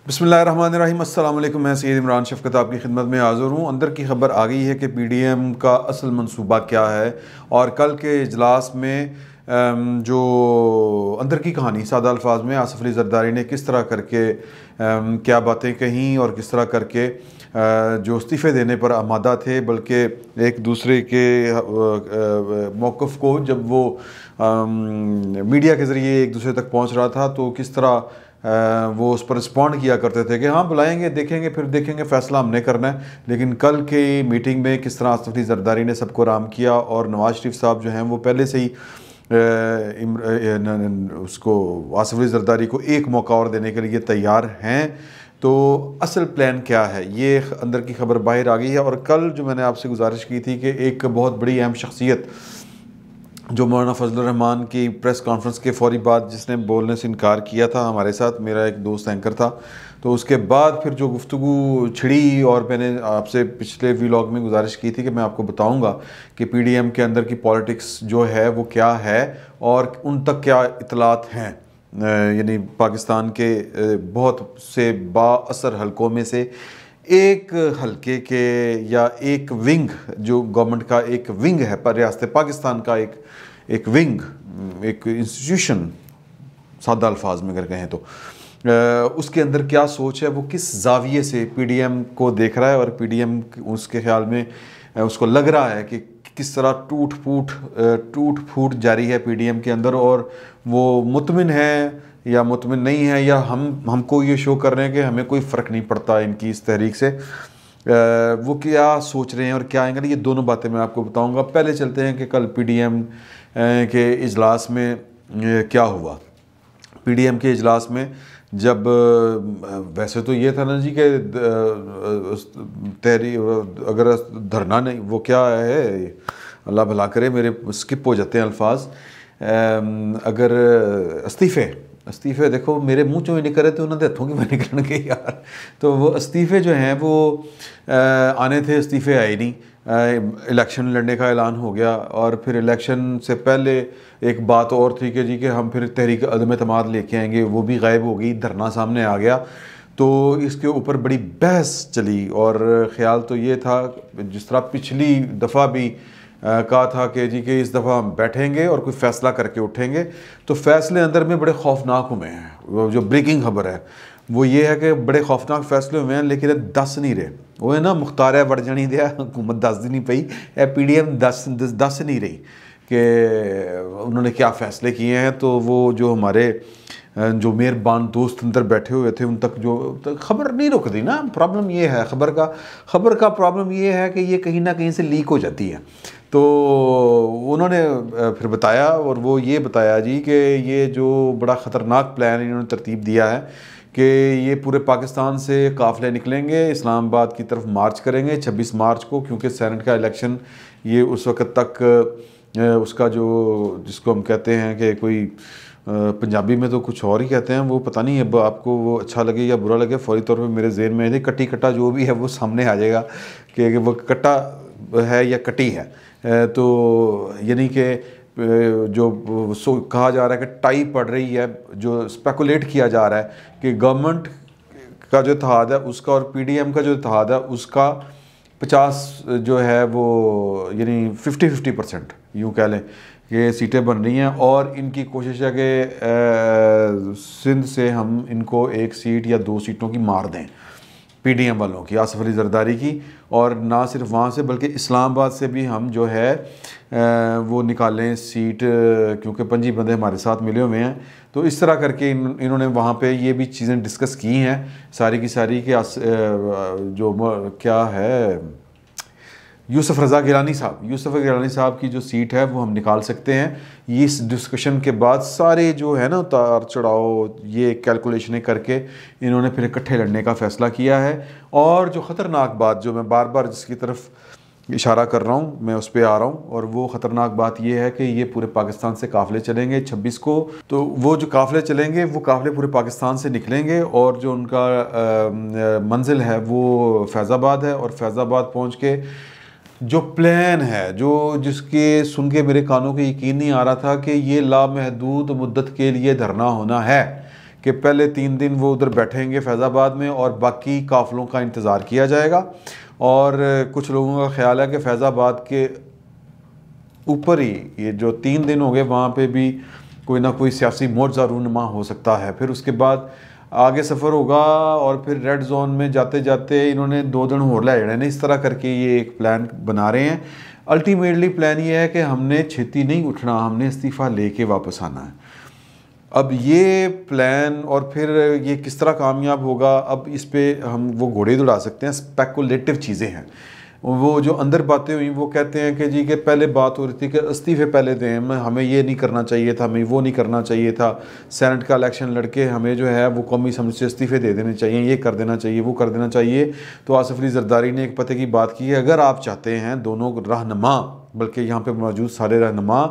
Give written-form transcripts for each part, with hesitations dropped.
बिस्मिल्लाहिर्रहमानिर्रहीम। अस्सलाम वालेकुम। मैं सैयद इमरान शफ़क़त आपकी खिदमत में हाज़िर हूँ। अंदर की खबर आ गई है कि पीडीएम का असल मंसूबा क्या है और कल के इजलास में जो अंदर की कहानी सादा अल्फाज में आसिफ अली ज़रदारी ने किस तरह करके क्या बातें कहीं और किस तरह करके जो इस्तीफ़े देने पर आमादा थे, बल्कि एक दूसरे के मौक़िफ़ को जब वो मीडिया के ज़रिए एक दूसरे तक पहुँच रहा था तो किस तरह वो उस पर रिस्पॉन्ड किया करते थे कि हाँ बुलाएंगे, देखेंगे, फिर देखेंगे, फ़ैसला हमने करना है। लेकिन कल की मीटिंग में किस तरह आसिफ अली ज़रदारी ने सबको आराम किया और नवाज़ शरीफ साहब जो हैं वो पहले से ही उसको आसिफ अली ज़रदारी को एक मौका और देने के लिए तैयार हैं। तो असल प्लान क्या है, ये अंदर की खबर बाहर आ गई है। और कल जो मैंने आपसे गुजारिश की थी कि एक बहुत बड़ी अहम शख्सियत जो मौलाना फजलुर रहमान की प्रेस कॉन्फ्रेंस के फ़ौरी बाद जिसने बोलने से इनकार किया था हमारे साथ, मेरा एक दोस्त एंकर था, तो उसके बाद फिर जो गुफ्तगू छिड़ी और मैंने आपसे पिछले व्लॉग में गुजारिश की थी कि मैं आपको बताऊंगा कि पीडीएम के अंदर की पॉलिटिक्स जो है वो क्या है और उन तक क्या इतलात हैं। यानी पाकिस्तान के बहुत से बाअसर हलकों में से एक हलके के या एक विंग, जो गवर्नमेंट का एक विंग है, पर रियासत पाकिस्तान का एक विंग, एक इंस्टीट्यूशन सादा अल्फाज में अगर कहें तो उसके अंदर क्या सोच है, वो किस जाविये से पीडीएम को देख रहा है और पीडीएम उसके ख्याल में उसको लग रहा है कि किस तरह टूट फूट जारी है पीडीएम के अंदर, और वो मुतमिन है या मुतमिन नहीं है, या हमको ये शो कर रहे हैं कि हमें कोई फ़र्क नहीं पड़ता इनकी इस तहरीक से। वो क्या सोच रहे हैं और क्या आएंगे, ये दोनों बातें मैं आपको बताऊंगा। पहले चलते हैं कि कल पीडीएम के इजलास में क्या हुआ। पीडीएम के इजलास में जब वैसे तो ये था ना जी कि अगर धरना नहीं, वो क्या है, अल्लाह भला करे, मेरे स्किप हो जाते हैं अल्फाज, अगर इस्तीफ़े देखो मेरे मुँह चों ही निकल रहे थे, उन्होंने हथों की बाहर निकल गए यार। तो वो इस्तीफ़े जो हैं वो आने थे, इस्तीफ़े आए नहीं। इलेक्शन लड़ने का ऐलान हो गया और फिर इलेक्शन से पहले एक बात और थी कि जी कि हम फिर तहरीक अदम एतमाद लेके आएंगे, वो भी गायब हो गई, धरना सामने आ गया। तो इसके ऊपर बड़ी बहस चली और ख़्याल तो ये था जिस तरह पिछली दफ़ा भी कहा था कि जी कि इस दफ़ा हम बैठेंगे और कोई फ़ैसला करके उठेंगे। तो फ़ैसले अंदर में बड़े खौफनाक हुए हैं। वो जो ब्रेकिंग खबर है वो ये है कि बड़े खौफनाक फ़ैसले हुए हैं, लेकिन दस नहीं रहे। वो है ना, मुख्तार है बढ़ जानी दिया, हुकूमत दस दी नहीं पई, पीडीएम दस नहीं रही कि उन्होंने क्या फ़ैसले किए हैं। तो वो जो हमारे जो मेहरबान दोस्त अंदर बैठे हुए थे उन तक जो खबर नहीं रुकती ना, प्रॉब्लम ये है खबर का प्रॉब्लम ये है कि ये कहीं ना कहीं से लीक हो जाती है। तो उन्होंने फिर बताया, और वो ये बताया जी कि ये जो बड़ा ख़तरनाक प्लान इन्होंने तरतीब दिया है कि ये पूरे पाकिस्तान से काफ़िले निकलेंगे, इस्लामाबाद की तरफ मार्च करेंगे 26 मार्च को, क्योंकि सेनेट का इलेक्शन ये उस वक़्त तक उसका जो जिसको हम कहते हैं कि कोई पंजाबी में तो कुछ और ही कहते हैं, वो पता नहीं अब आपको वो अच्छा लगे या बुरा लगे, फौरी तौर पे मेरे जहन में कट्टी कट्टा जो भी है वो सामने आ जाएगा कि वो कट्टा है या कटी है। तो यानी कि जो कहा जा रहा है कि टाई पड़ रही है, जो स्पेकुलेट किया जा रहा है कि गवर्नमेंट का जो इत्तेहाद है उसका और पीडीएम का जो इत्तेहाद है उसका 50 जो है वो यानी 50-50% यूँ कह लें कि सीटें बन रही हैं। और इनकी कोशिश है कि सिंध से हम इनको एक सीट या 2 सीटों की मार दें, पीडीएम वालों की, आसिफ अली ज़रदारी की। और ना सिर्फ वहाँ से बल्कि इस्लामाबाद से भी हम जो है वो निकालें सीट, क्योंकि पंजी बंदे हमारे साथ मिले हुए हैं। तो इस तरह करके इन्होंने वहाँ पे ये भी चीज़ें डिस्कस की हैं सारी की सारी कि जो क्या है यूसुफ गिलानी साहब की जो सीट है वो हम निकाल सकते हैं। इस डिस्कशन के बाद सारे जो है ना उतार चढ़ाव ये कैलकुलेशनें करके इन्होंने फिर इकट्ठे लड़ने का फ़ैसला किया है। और जो ख़तरनाक बात जो मैं बार बार जिसकी तरफ इशारा कर रहा हूँ, मैं उस पर आ रहा हूँ, और वो ख़तरनाक बात ये है कि ये पूरे पाकिस्तान से काफ़िले चलेंगे 26 को। तो वो जो काफ़िले चलेंगे वो काफ़िले पूरे पाकिस्तान से निकलेंगे और जो उनका मंजिल है वो फैज़ाबाद है। और फैज़ाबाद पहुँच के जो प्लान है, जो जिसके सुन के मेरे कानों को यकीन नहीं आ रहा था कि ये लामहदूद मुद्दत के लिए धरना होना है, कि पहले 3 दिन वो उधर बैठेंगे फैज़ाबाद में और बाकी काफ़िलों का इंतज़ार किया जाएगा। और कुछ लोगों का ख्याल है कि फैज़ाबाद के ऊपर ही ये जो 3 दिन हो गए वहाँ पे भी कोई ना कोई सियासी मोर्चा रूनुमा हो सकता है। फिर उसके बाद आगे सफ़र होगा और फिर रेड जोन में जाते जाते इन्होंने 2 दिन और ले जाने, इस तरह करके ये एक प्लान बना रहे हैं। अल्टीमेटली प्लान ये है कि हमने छेती नहीं उठना, हमने इस्तीफ़ा लेके वापस आना है। अब ये प्लान और फिर ये किस तरह कामयाब होगा, अब इस पे हम वो घोड़े दौड़ा सकते हैं, स्पेकुलेटिव चीज़ें हैं। वो जो अंदर बातें हुई वो कहते हैं कि जी कि पहले बात हो रही थी कि इस्तीफ़े पहले दें, हमें ये नहीं करना चाहिए था, हमें वो नहीं करना चाहिए था, सेनेट का इलेक्शन लड़के हमें जो है वो कौमी असम्बली से इस्तीफ़े दे देने चाहिए, ये कर देना चाहिए, वो कर देना चाहिए। तो आसिफ अली जरदारी ने एक पते की बात की है, अगर आप चाहते हैं दोनों रहनुमा, बल्कि यहाँ पर मौजूद सारे रहनुमा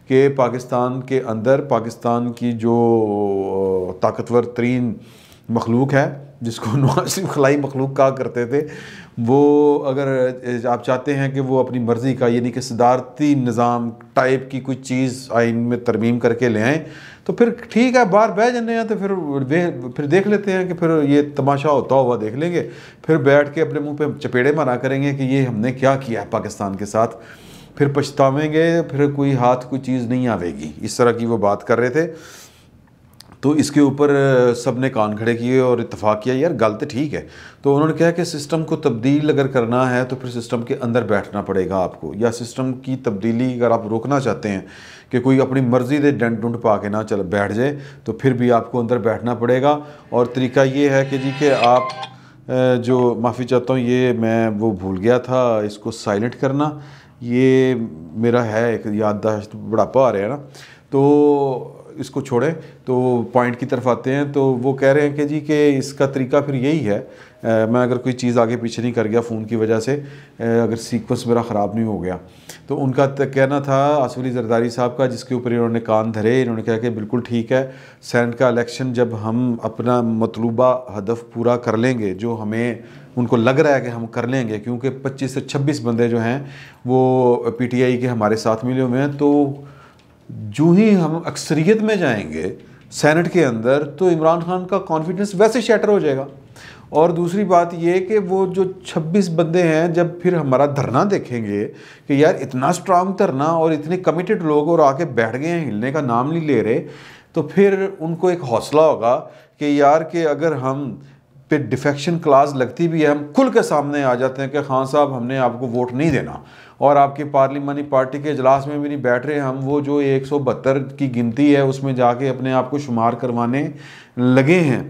कि पाकिस्तान के अंदर पाकिस्तान की जो ताकतवर तरीन मखलूक है जिसको नवाज शरीफ खलाई मखलूक कहा करते थे, वो अगर आप चाहते हैं कि वो अपनी मर्ज़ी का यानी कि सदारती निज़ाम टाइप की कोई चीज़ आइन में तरमीम करके ले आएँ तो फिर ठीक है, बाहर बह जाने हैं तो फिर देख लेते हैं कि फिर ये तमाशा होता हुआ देख लेंगे, फिर बैठ के अपने मुंह पे चपेड़े मारा करेंगे कि ये हमने क्या किया है पाकिस्तान के साथ, फिर पछतावेंगे, फिर कोई हाथ कोई चीज़ नहीं आवेगी। इस तरह की वो बात कर रहे थे। तो इसके ऊपर सब ने कान खड़े किए और इत्तेफाक किया यार गल तो ठीक है। तो उन्होंने कहा कि सिस्टम को तब्दील अगर करना है तो फिर सिस्टम के अंदर बैठना पड़ेगा आपको, या सिस्टम की तब्दीली अगर आप रोकना चाहते हैं कि कोई अपनी मर्ज़ी दे डेंट डुंट पा के ना चल बैठ जाए तो फिर भी आपको अंदर बैठना पड़ेगा। और तरीका ये है कि जी कि आप जो माफ़ी चाहता हूँ, ये मैं वो भूल गया था इसको साइलेंट करना, ये मेरा है एक याददाश्त, बुढ़ापा आ रहा है ना, तो इसको छोड़ें। तो पॉइंट की तरफ आते हैं। तो वो कह रहे हैं कि जी कि इसका तरीका फिर यही है, मैं अगर कोई चीज़ आगे पीछे नहीं कर गया फ़ोन की वजह से, अगर सीक्वेंस मेरा ख़राब नहीं हो गया, तो उनका कहना था आसिफ अली जरदारी साहब का, जिसके ऊपर इन्होंने कान धरे। इन्होंने कहा कि बिल्कुल ठीक है, सेनेट का इलेक्शन जब हम अपना मतलूबा हदफ पूरा कर लेंगे, जो हमें उनको लग रहा है कि हम कर लेंगे, क्योंकि 25 से 26 बंदे जो हैं वो PTI के हमारे साथ मिले हुए हैं, तो जो ही हम अक्सरियत में जाएंगे सेनेट के अंदर तो इमरान खान का कॉन्फिडेंस वैसे शैटर हो जाएगा। और दूसरी बात ये कि वो जो 26 बंदे हैं जब फिर हमारा धरना देखेंगे कि यार इतना स्ट्रांग धरना और इतने कमिटेड लोग और आके बैठ गए हैं, हिलने का नाम नहीं ले रहे, तो फिर उनको एक हौसला होगा कि यार कि अगर हम पे डिफेक्शन क्लास लगती भी है, हम खुल के सामने आ जाते हैं कि खान साहब हमने आपको वोट नहीं देना और आपकी पार्लिमानी पार्टी के इजलास में भी नहीं बैठ रहे, हम वो जो 172 की गिनती है उसमें जाके अपने आप को शुमार करवाने लगे हैं,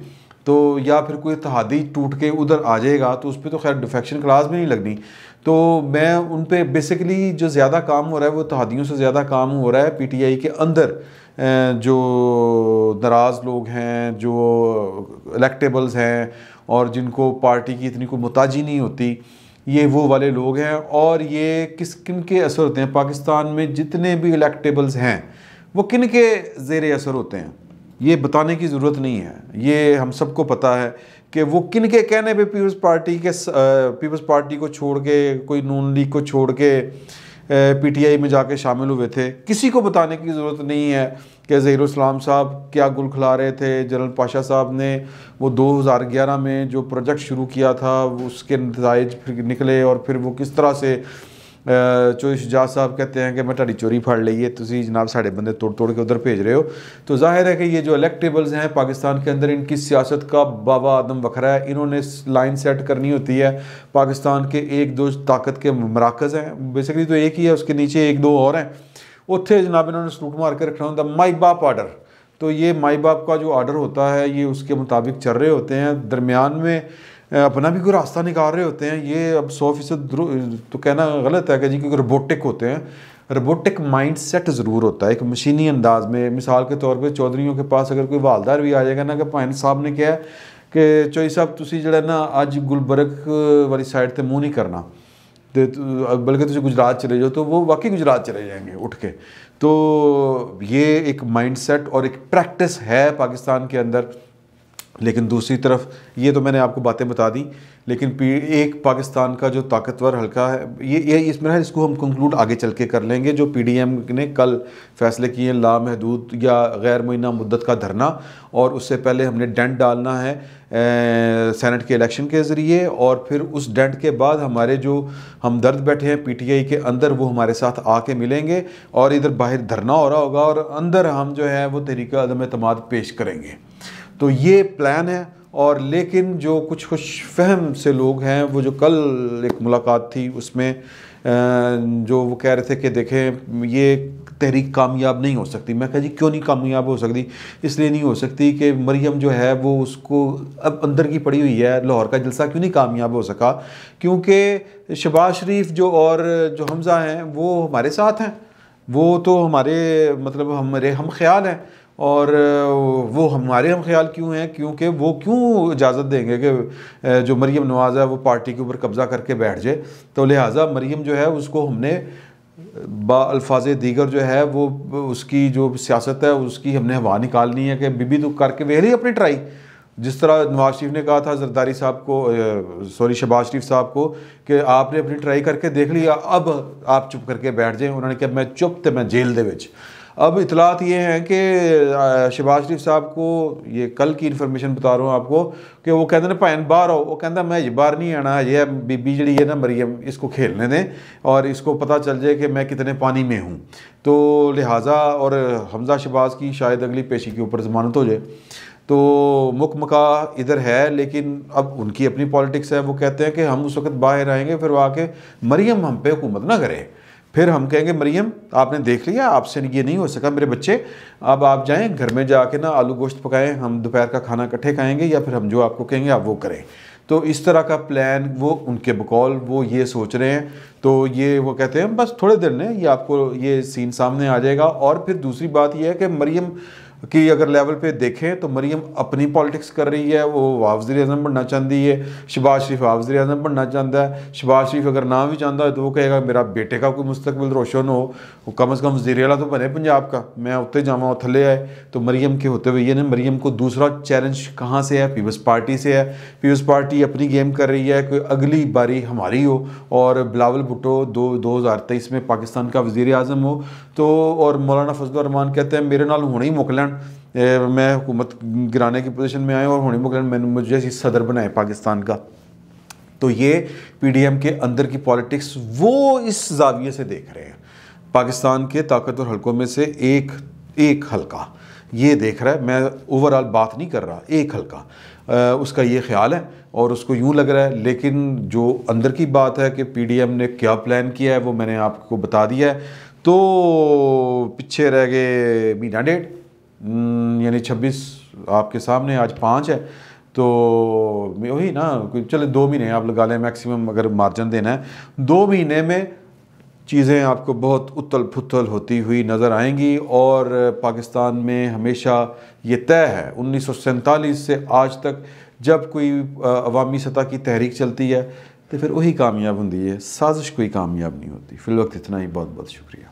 तो या फिर कोई इत्तेहादी टूट के उधर आ जाएगा तो उस पर तो खैर डिफेक्शन क्लास भी नहीं लगनी। तो मैं उन पे बेसिकली जो ज़्यादा काम हो रहा है वो इत्तेहादियों से ज़्यादा काम हो रहा है PTI के अंदर, जो नाराज़ लोग हैं, जो इलेक्टेबल्स हैं और जिनको पार्टी की इतनी कोई मुताजी नहीं होती, ये वो वाले लोग हैं। और ये किन के असर होते हैं पाकिस्तान में, जितने भी इलेक्टेबल्स हैं वो किन के ज़ेर असर होते हैं, ये बताने की ज़रूरत नहीं है, ये हम सबको पता है कि वो किन के कहने पे पीपल्स पार्टी को छोड़ के, कोई नून लीग को छोड़ के PTI में जाके शामिल हुए थे। किसी को बताने की ज़रूरत नहीं है कि ज़हीरुल इस्लाम साहब क्या गुल खिला रहे थे। जनरल पाशा साहब ने वो 2011 में जो प्रोजेक्ट शुरू किया था उसके नतीजे फिर निकले, और फिर वो किस तरह से चोई शुजात साहब कहते हैं कि मैं ताड़ी चोरी फड़ लीए, तुसी जनाब साढ़े बंदे तोड़ तोड़ के उधर भेज रहे हो। तो जाहिर है कि ये जो इलेक्टेबल्स हैं पाकिस्तान के अंदर, इनकी सियासत का बाबा आदम वखरा है। इन्होंने लाइन सेट करनी होती है। पाकिस्तान के 1-2 ताकत के मराकज़ हैं, बेसिकली तो एक ही है, उसके नीचे 1-2 और हैं, उत्थे जनाब इन्होंने सलूट मार के रखना होता है माई बाप आर्डर। तो ये माई बाप का जो आर्डर होता है ये उसके मुताबिक चल रहे होते हैं, दरमियान में अपना भी कोई रास्ता निकाल रहे होते हैं। ये अब 100% तो कहना गलत है कि जी क्योंकि रोबोटिक होते हैं, रोबोटिक माइंड सेट ज़रूर होता है एक मशीनी अंदाज में। मिसाल के तौर पे चौधरीयों के पास अगर कोई वालदार भी आ जाएगा ना कि भाई साहब ने कहा कि चौधरी साहब तुसी जड़ा ना अज गुलबर्ग वाली साइड ते मुँह नहीं करना, तो बल्कि तुम गुजरात चले जाओ, तो वो वाकई गुजरात चले जाएंगे उठ के। तो ये एक माइंड सेट और एक प्रैक्टिस है पाकिस्तान के अंदर। लेकिन दूसरी तरफ ये तो मैंने आपको बातें बता दी, लेकिन एक पाकिस्तान का जो ताकतवर हल्का है, ये इसमें है, इसको हम कंक्लूड आगे चल के कर लेंगे। जो पीडीएम ने कल फैसले किए लामहदूद या गैर मुअय्यना मुद्दत का धरना, और उससे पहले हमने डेंट डालना है सेनेट के इलेक्शन के ज़रिए, और फिर उस डेंट के बाद हमारे जो हमदर्द बैठे हैं पीटीआई के अंदर वो हमारे साथ आके मिलेंगे, और इधर बाहर धरना हो रहा होगा और अंदर हम जो है वो तहरीक अदम एतमाद पेश करेंगे। तो ये प्लान है। और लेकिन जो कुछ खुश फहम से लोग हैं, वो जो कल एक मुलाकात थी उसमें जो वो कह रहे थे कि देखें ये तहरीक कामयाब नहीं हो सकती। मैं कहा जी क्यों नहीं कामयाब हो सकती? इसलिए नहीं हो सकती कि मरियम जो है वो उसको अब अंदर की पड़ी हुई है, लाहौर का जलसा क्यों नहीं कामयाब हो सका? क्योंकि शहबाज शरीफ जो और जो हमज़ा हैं वो हमारे साथ हैं, वो तो हमारे मतलब हमारे हम ख्याल हैं, और वो हमारे हम ख्याल क्यों हैं? क्योंकि वो क्यों इजाज़त देंगे कि जो मरियम नवाज़ है वो पार्टी के ऊपर कब्ज़ा करके बैठ जाए? तो लिहाजा मरियम जो है उसको हमने बाअल्फाज़ दीगर जो है वो उसकी जो सियासत है उसकी हमने हवा निकालनी है कि बीबी तो करके वेख ली अपनी ट्राई। जिस तरह नवाज शरीफ ने कहा था जरदारी साहब को, सॉरी शहबाज शरीफ साहब को, कि आपने अपनी ट्राई करके देख लिया, अब आप चुप करके बैठ जाएं। उन्होंने कहा मैं चुप तो मैं जेल दे विच। अब इतलात ये हैं कि शहबाज शरीफ साहब को, ये कल की इन्फॉर्मेशन बता रहा हूँ आपको, कि वो कहते हैं भैन बाहर आओ, वो कहता मैं ये बाहर नहीं आना, ये बीबी जड़ी है ना मरियम, इसको खेलने दें और इसको पता चल जाए कि मैं कितने पानी में हूँ। तो लिहाजा और हमज़ा शहबाज की शायद अगली पेशी के ऊपर ज़मानत हो जाए। तो मुकमका इधर है, लेकिन अब उनकी अपनी पॉलिटिक्स है। वो कहते हैं कि हम उस वक्त बाहर आएंगे, फिर वो आके मरियम हम पे हुकूमत ना करे, फिर हम कहेंगे मरियम आपने देख लिया, आपसे ये नहीं हो सका मेरे बच्चे, अब आप जाएं घर में जाके ना आलू गोश्त पकाएं, हम दोपहर का खाना इकट्ठे खाएंगे, या फिर हम जो आपको कहेंगे आप वो करें। तो इस तरह का प्लान वो उनके बकौल वो ये सोच रहे हैं। तो ये वो कहते हैं बस थोड़े दिन में ये आपको ये सीन सामने आ जाएगा। और फिर दूसरी बात ये है कि मरियम कि अगर लेवल पे देखें तो मरियम अपनी पॉलिटिक्स कर रही है, वो वज़ीर-ए-आज़म बनना चाहती है, शहबाज शरीफ वज़ीर-ए-आज़म बनना चाहता है। शहबाज शरीफ अगर ना भी चाहता है तो वो कहेगा मेरा बेटे का कोई मुस्तकबिल रोशन हो, वो कम से कम वज़ीर आला तो बने पंजाब का, मैं उत्ते जावा थले आए। तो मरियम के होते हुए ये ना, मरियम को दूसरा चैलेंज कहाँ से है? पीपल्स पार्टी से है। पीपल्स पार्टी अपनी गेम कर रही है कि अगली बारी हमारी हो और बिलावल भुट्टो 2023 में पाकिस्तान का वज़ीर-ए-आज़म हो। तो और मौलाना फजलुर रहमान कहते हैं मेरे नाल हुणे ही मुक लैन, मैं हुकूमत गिराने की पोजीशन में आए और हुणे मुक लैन, मैंने मुझे सदर बनाए पाकिस्तान का। तो ये पीडीएम के अंदर की पॉलिटिक्स वो इस जाविये से देख रहे हैं। पाकिस्तान के ताकतवर हलकों में से एक हल्का ये देख रहा है, मैं ओवरऑल बात नहीं कर रहा, एक हल्का उसका ये ख्याल है और उसको यूँ लग रहा है। लेकिन जो अंदर की बात है कि पीडीएम ने क्या प्लान किया है वो मैंने आपको बता दिया है। तो पीछे रह गए महीना डेढ़, यानी 26 आपके सामने, आज 5 है। तो वही ना, चले 2 महीने आप लगा लें मैक्सिमम, अगर मार्जिन देना है 2 महीने में चीज़ें आपको बहुत उथल पुथल होती हुई नज़र आएंगी। और पाकिस्तान में हमेशा ये तय है 1947 से आज तक जब कोई अवामी सतह की तहरीक चलती है तो फिर वही कामयाब होती है, साजिश कोई कामयाब नहीं होती। फिल वक्त इतना ही, बहुत बहुत शुक्रिया।